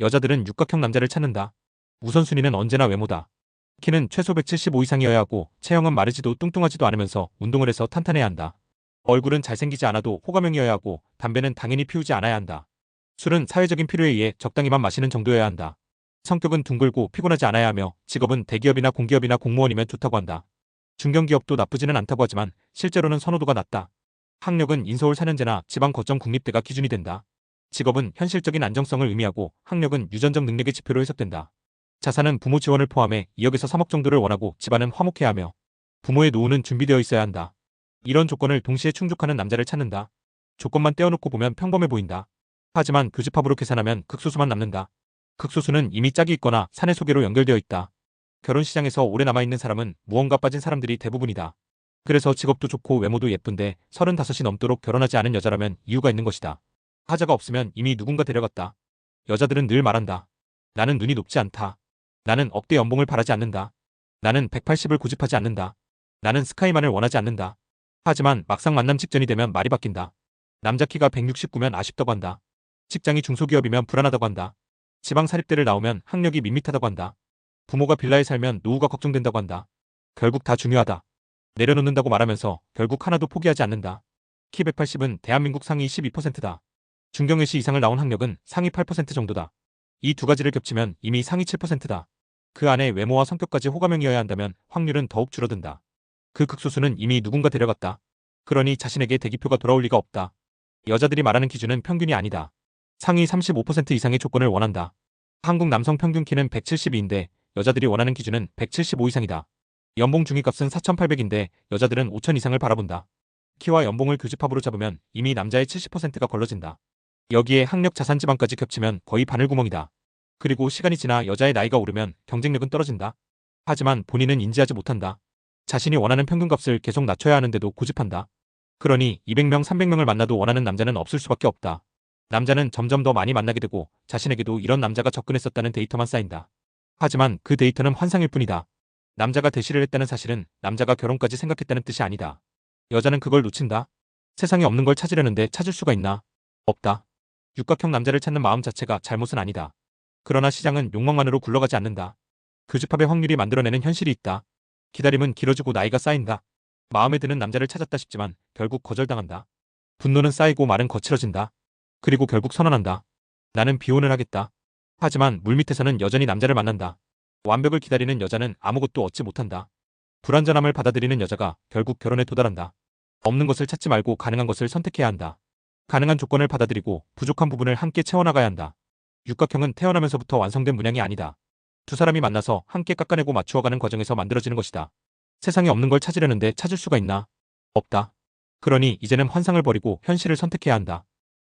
여자들은 육각형 남자를 찾는다. 우선순위는 언제나 외모다. 키는 최소 175 이상이어야 하고 체형은 마르지도 뚱뚱하지도 않으면서 운동을 해서 탄탄해야 한다. 얼굴은 잘생기지 않아도 호감형이어야 하고 담배는 당연히 피우지 않아야 한다. 술은 사회적인 필요에 의해 적당히만 마시는 정도여야 한다. 성격은 둥글고 피곤하지 않아야 하며 직업은 대기업이나 공기업이나 공무원이면 좋다고 한다. 중견기업도 나쁘지는 않다고 하지만 실제로는 선호도가 낮다. 학력은 인서울 4년제나 지방 거점 국립대가 기준이 된다. 직업은 현실적인 안정성을 의미하고 학력은 유전적 능력의 지표로 해석된다. 자산은 부모 지원을 포함해 2억에서 3억 정도를 원하고 집안은 화목해야 하며 부모의 노후는 준비되어 있어야 한다. 이런 조건을 동시에 충족하는 남자를 찾는다. 조건만 떼어놓고 보면 평범해 보인다. 하지만 교집합으로 계산하면 극소수만 남는다. 극소수는 이미 짝이 있거나 사내 소개로 연결되어 있다. 결혼 시장에서 오래 남아있는 사람은 무언가 빠진 사람들이 대부분이다. 그래서 직업도 좋고 외모도 예쁜데 35이 넘도록 결혼하지 않은 여자라면 이유가 있는 것이다. 하자가 없으면 이미 누군가 데려갔다. 여자들은 늘 말한다. 나는 눈이 높지 않다. 나는 억대 연봉을 바라지 않는다. 나는 180을 고집하지 않는다. 나는 스카이만을 원하지 않는다. 하지만 막상 만남 직전이 되면 말이 바뀐다. 남자 키가 169면 아쉽다고 한다. 직장이 중소기업이면 불안하다고 한다. 지방 사립대를 나오면 학력이 밋밋하다고 한다. 부모가 빌라에 살면 노후가 걱정된다고 한다. 결국 다 중요하다. 내려놓는다고 말하면서 결국 하나도 포기하지 않는다. 키 180은 대한민국 상위 12%다. 중경외시 이상을 나온 학력은 상위 8% 정도다. 이 두 가지를 겹치면 이미 상위 7%다. 그 안에 외모와 성격까지 호감형이어야 한다면 확률은 더욱 줄어든다. 그 극소수는 이미 누군가 데려갔다. 그러니 자신에게 대기표가 돌아올 리가 없다. 여자들이 말하는 기준은 평균이 아니다. 상위 35% 이상의 조건을 원한다. 한국 남성 평균 키는 172인데 여자들이 원하는 기준은 175 이상이다. 연봉 중위값은 4,800인데 여자들은 5,000 이상을 바라본다. 키와 연봉을 교집합으로 잡으면 이미 남자의 70%가 걸러진다. 여기에 학력 자산 지방까지 겹치면 거의 바늘구멍이다. 그리고 시간이 지나 여자의 나이가 오르면 경쟁력은 떨어진다. 하지만 본인은 인지하지 못한다. 자신이 원하는 평균값을 계속 낮춰야 하는데도 고집한다. 그러니 200명, 300명을 만나도 원하는 남자는 없을 수밖에 없다. 남자는 점점 더 많이 만나게 되고 자신에게도 이런 남자가 접근했었다는 데이터만 쌓인다. 하지만 그 데이터는 환상일 뿐이다. 남자가 대시를 했다는 사실은 남자가 결혼까지 생각했다는 뜻이 아니다. 여자는 그걸 놓친다. 세상에 없는 걸 찾으려는데 찾을 수가 있나? 없다. 육각형 남자를 찾는 마음 자체가 잘못은 아니다. 그러나 시장은 욕망만으로 굴러가지 않는다. 교집합의 확률이 만들어내는 현실이 있다. 기다림은 길어지고 나이가 쌓인다. 마음에 드는 남자를 찾았다 싶지만 결국 거절당한다. 분노는 쌓이고 말은 거칠어진다. 그리고 결국 선언한다. 나는 비혼을 하겠다. 하지만 물밑에서는 여전히 남자를 만난다. 완벽을 기다리는 여자는 아무것도 얻지 못한다. 불완전함을 받아들이는 여자가 결국 결혼에 도달한다. 없는 것을 찾지 말고 가능한 것을 선택해야 한다. 가능한 조건을 받아들이고 부족한 부분을 함께 채워나가야 한다. 육각형은 태어나면서부터 완성된 문양이 아니다. 두 사람이 만나서 함께 깎아내고 맞추어가는 과정에서 만들어지는 것이다. 세상에 없는 걸 찾으려는데 찾을 수가 있나? 없다. 그러니 이제는 환상을 버리고 현실을 선택해야 한다.